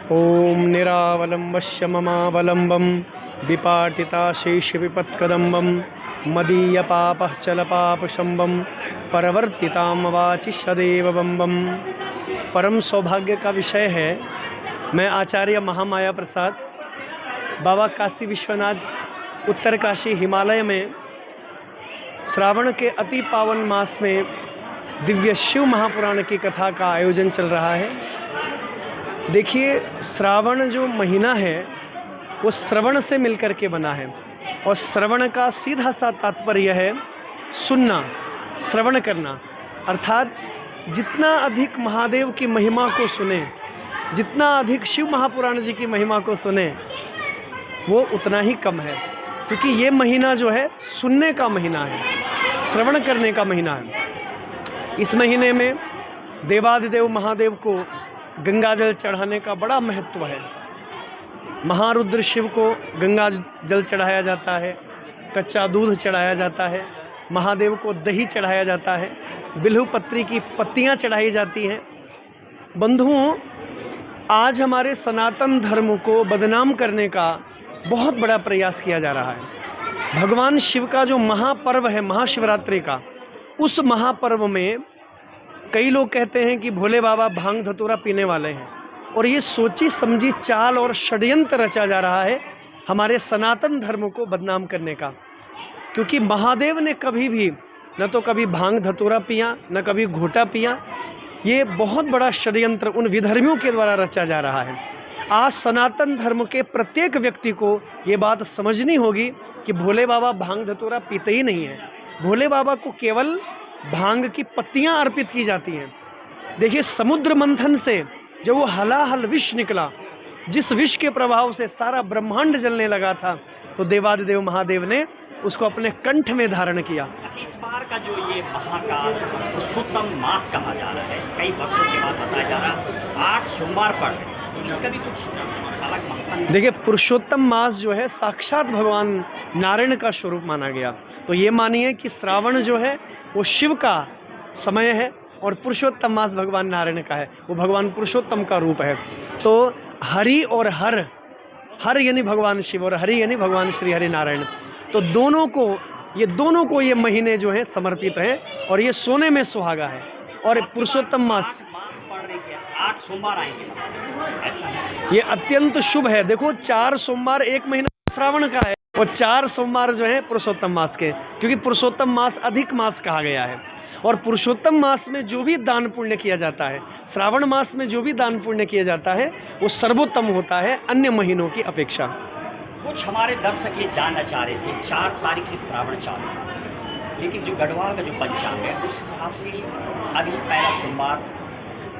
ओम निरावलम्बस्य ममावलम्बं विपाटिताशेषविपत्कदम्बं मदीयपापश्चलपापशम्बं परवर्तितां वाचि सदैव बम्बं। परम सौभाग्य का विषय है। मैं आचार्य महामाया प्रसाद बाबा काशी विश्वनाथ उत्तरकाशी हिमालय में श्रावण के अति पावन मास में दिव्य शिव महापुराण की कथा का आयोजन चल रहा है। देखिए, श्रावण जो महीना है वो श्रवण से मिलकर के बना है और श्रवण का सीधा सा तात्पर्य है सुनना, श्रवण करना। अर्थात जितना अधिक महादेव की महिमा को सुने, जितना अधिक शिव महापुराण जी की महिमा को सुने, वो उतना ही कम है। क्योंकि ये महीना जो है सुनने का महीना है, श्रवण करने का महीना है। इस महीने में देवादिदेव महादेव को गंगा जल चढ़ाने का बड़ा महत्व है। महारुद्र शिव को गंगा जल चढ़ाया जाता है, कच्चा दूध चढ़ाया जाता है, महादेव को दही चढ़ाया जाता है, बिल्हू पत्री की पत्तियां चढ़ाई जाती हैं। बंधुओं, आज हमारे सनातन धर्म को बदनाम करने का बहुत बड़ा प्रयास किया जा रहा है। भगवान शिव का जो महापर्व है महाशिवरात्रि का, उस महापर्व में कई लोग कहते हैं कि भोले बाबा भांग धतूरा पीने वाले हैं, और ये सोची समझी चाल और षड्यंत्र रचा जा रहा है हमारे सनातन धर्म को बदनाम करने का। क्योंकि महादेव ने कभी भी न तो कभी भांग धतूरा पिया, न कभी घोटा पिया। ये बहुत बड़ा षड्यंत्र उन विधर्मियों के द्वारा रचा जा रहा है। आज सनातन धर्म के प्रत्येक व्यक्ति को ये बात समझनी होगी कि भोले बाबा भांग धतूरा पीते ही नहीं है। भोले बाबा को केवल भांग की पत्तियां अर्पित की जाती हैं। देखिए, समुद्र मंथन से जब वो हलाहल विष निकला, जिस विष के प्रभाव से सारा ब्रह्मांड जलने लगा था, तो देवादिदेव महादेव ने उसको अपने कंठ में धारण किया। इस बार का जो ये महाकाल पुरुषोत्तम मास कहा जा रहा है, कई वर्षों के बाद बताया जा रहा है, 8 सोमवार पर है, इसका भी कुछ अलग महत्व। देखिए, पुरुषोत्तम मास जो है साक्षात भगवान नारायण का स्वरूप माना गया। तो ये मानिए कि श्रावण जो है वो शिव का समय है और पुरुषोत्तम मास भगवान नारायण का है, वो भगवान पुरुषोत्तम का रूप है। तो हरि और हर, हर यानी भगवान शिव और हरि यानी भगवान श्री हरि नारायण, तो दोनों को ये महीने जो हैं समर्पित हैं और ये सोने में सुहागा है। और पुरुषोत्तम मास 8 सोमवार आएंगे, ऐसा है। ये अत्यंत शुभ है। देखो, 4 सोमवार एक महीना श्रावण का है और 4 सोमवार जो है पुरुषोत्तम मास के, क्योंकि पुरुषोत्तम मास अधिक मास कहा गया है। और पुरुषोत्तम मास में जो भी दान पुण्य किया जाता है, श्रावण मास में जो भी दान पुण्य किया जाता है, वो सर्वोत्तम होता है अन्य महीनों की अपेक्षा। कुछ हमारे दर्शक ये जानना चाह रहे थे, 4 तारीख से श्रावण चालू, लेकिन जो गढ़वाल का जो पंचांग है उस हिसाब से अभी पहला सोमवार।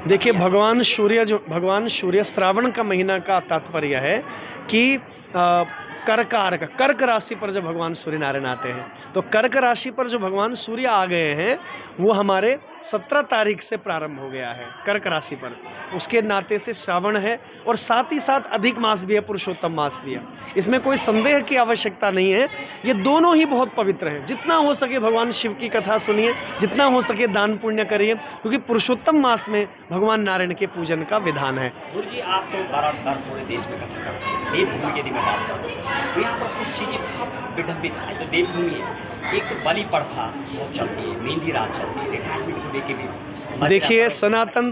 देखिए, भगवान सूर्य श्रावण का महीना का तात्पर्य है कि कर्क राशि पर जब भगवान सूर्य नारायण आते हैं, तो कर्क राशि पर जो भगवान सूर्य आ गए हैं वो हमारे 17 तारीख से प्रारंभ हो गया है कर्क राशि पर। उसके नाते से श्रावण है और साथ ही साथ अधिक मास भी है, पुरुषोत्तम मास भी है। इसमें कोई संदेह की आवश्यकता नहीं है। ये दोनों ही बहुत पवित्र हैं। जितना हो सके भगवान शिव की कथा सुनिए, जितना हो सके दान पुण्य करिए, क्योंकि पुरुषोत्तम मास में भगवान नारायण के पूजन का विधान है। गुरु जी, आप तो बार पूरे देश में कथा करते हैं। देवभूमि की यदि मैं बात करूँ तो यहाँ पर कुछ चीज़ें बहुत विडम्बित है। जो देवभूमि है, एक बलि प्रथा बहुत चलती है, मेहंदी रात चलती है, रिटायरमेंट को लेके भी। देखिए, सनातन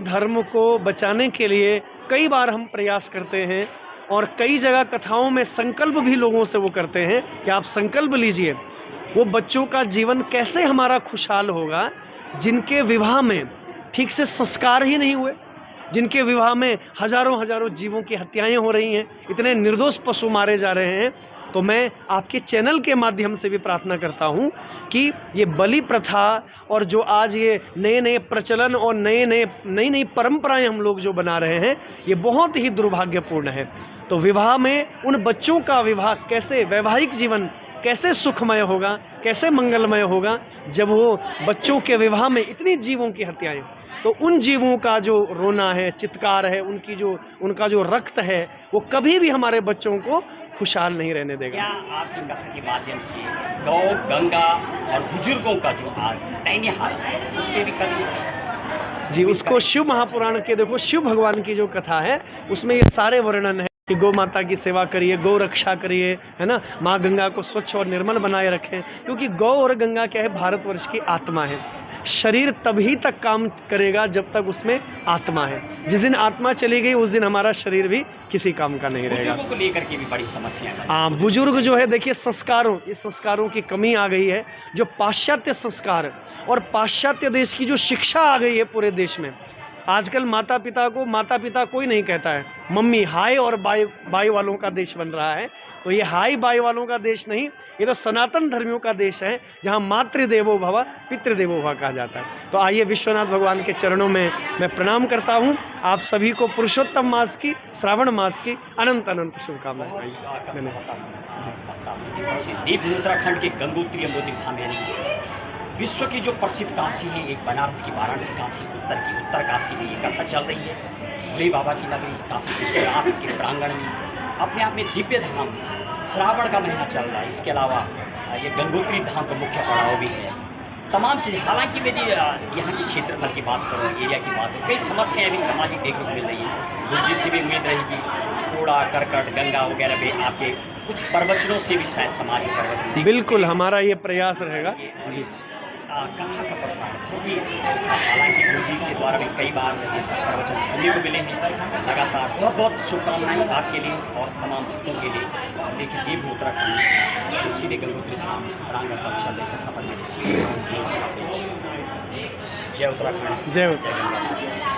धर्म को बचाने के लिए कई बार हम प्रयास करते हैं और कई जगह कथाओं में संकल्प भी लोगों से वो करते हैं कि आप संकल्प लीजिए। वो बच्चों का जीवन कैसे हमारा खुशहाल होगा जिनके विवाह में ठीक से संस्कार ही नहीं हुए, जिनके विवाह में हजारों जीवों की हत्याएं हो रही हैं, इतने निर्दोष पशु मारे जा रहे हैं। तो मैं आपके चैनल के माध्यम से भी प्रार्थना करता हूं कि ये बलि प्रथा और जो आज ये नए प्रचलन और नई परंपराएं हम लोग जो बना रहे हैं, ये बहुत ही दुर्भाग्यपूर्ण है। तो विवाह में उन बच्चों का विवाह कैसे, वैवाहिक जीवन कैसे सुखमय होगा, कैसे मंगलमय होगा, जब वो बच्चों के विवाह में इतनी जीवों की हत्याएं। तो उन जीवों का जो रोना है, चित्कार है, उनका जो रक्त है, वो कभी भी हमारे बच्चों को खुशहाल नहीं रहने देगा। क्या आपकी कथा के माध्यम से गौ, गंगा और बुजुर्गों का जो आज दैन्य हाल है, उस पर भी कभी जी, उसको शिव महापुराण के देखो, शिव भगवान की जो कथा है उसमें ये सारे वर्णन है कि गौ माता की सेवा करिए, गौ रक्षा करिए, है ना, माँ गंगा को स्वच्छ और निर्मल बनाए रखें, क्योंकि गौ और गंगा क्या है, भारतवर्ष की आत्मा है। शरीर तभी तक काम करेगा जब तक उसमें आत्मा है। जिस दिन आत्मा चली गई उस दिन हमारा शरीर भी किसी काम का नहीं रहेगा। बुजुर्गों को लेकर के भी बड़ी समस्या है। हाँ, बुजुर्ग जो है देखिए, इस संस्कारों की कमी आ गई है। जो पाश्चात्य संस्कार और पाश्चात्य देश की जो शिक्षा आ गई है पूरे देश में, आजकल माता पिता कोई नहीं कहता है, मम्मी हाय और बाई वालों का देश बन रहा है। तो ये हाई बाई वालों का देश नहीं, ये तो सनातन धर्मियों का देश है, जहाँ मातृदेवो भव पितृदेवो भव कहा जाता है। तो आइए विश्वनाथ भगवान के चरणों में मैं प्रणाम करता हूँ। आप सभी को पुरुषोत्तम मास की, श्रावण मास की अनंत अनंत शुभकामनाएं। देव उत्तराखंड के गंगोत्री यमुनोत्री धाम यानी विश्व की जो प्रसिद्ध काशी है, एक बनारस की वाराणसी काशी, उत्तर काशी में ये कथा चल रही है। भोले बाबा की नगरी काशी विश्वनाथ के प्रांगण में अपने आप में दिव्य धाम, श्रावण का महीना चल रहा है। इसके अलावा ये गंगोत्री धाम का मुख्य पड़ाव भी है। तमाम चीज़, हालांकि यदि यहाँ के क्षेत्रफल की बात करूँ, एरिया की बात करूँ, कई समस्याएं अभी सामाजिक देखने को मिल रही हैं। गुरुजी से भी उम्मीद रहेगी, कूड़ा करकट, गंगा वगैरह में आपके कुछ प्रवचनों से भी शायद समाज में परिवर्तन। बिल्कुल, हमारा ये प्रयास रहेगा जी। कथा का प्रसार होगी। हालांकि गुरुजी के द्वारा भी कई बार ऐसे प्रवचन सुनने को मिले हैं। लगातार बहुत बहुत शुभकामनाएं आपके लिए और तमाम भक्तों के लिए। देखिए, देव उत्तराखंड सीधे गंगोत्री धाम प्रांगण पर चल रही कथा पर मेरे जय उत्तराखंड, जय उत्तराखंड।